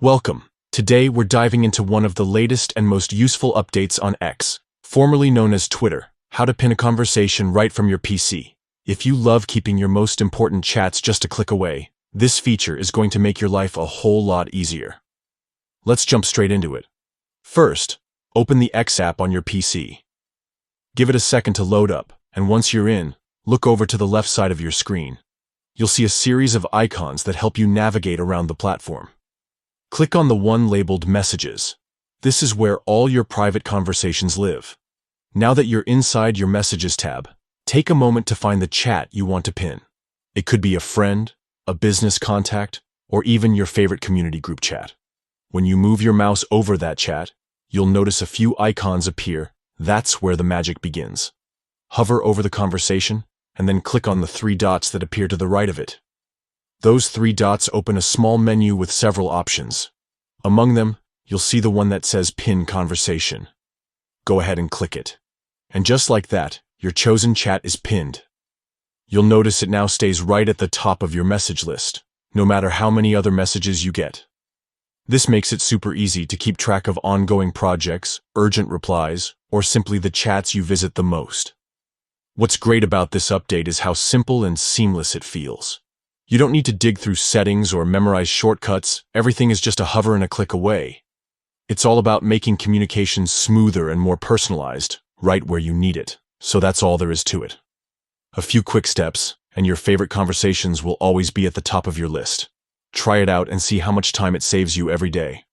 Welcome. Today we're diving into one of the latest and most useful updates on X, formerly known as Twitter, how to pin a conversation right from your PC. If you love keeping your most important chats just a click away, this feature is going to make your life a whole lot easier. Let's jump straight into it. First, open the X app on your PC. Give it a second to load up, and once you're in, look over to the left side of your screen. You'll see a series of icons that help you navigate around the platform. Click on the one labeled Messages. This is where all your private conversations live. Now that you're inside your Messages tab, take a moment to find the chat you want to pin. It could be a friend, a business contact, or even your favorite community group chat. When you move your mouse over that chat, you'll notice a few icons appear. That's where the magic begins. Hover over the conversation, and then click on the three dots that appear to the right of it. Those three dots open a small menu with several options. Among them, you'll see the one that says Pin Conversation. Go ahead and click it. And just like that, your chosen chat is pinned. You'll notice it now stays right at the top of your message list, no matter how many other messages you get. This makes it super easy to keep track of ongoing projects, urgent replies, or simply the chats you visit the most. What's great about this update is how simple and seamless it feels. You don't need to dig through settings or memorize shortcuts. Everything is just a hover and a click away. It's all about making communications smoother and more personalized, right where you need it. So that's all there is to it. A few quick steps, and your favorite conversations will always be at the top of your list. Try it out and see how much time it saves you every day.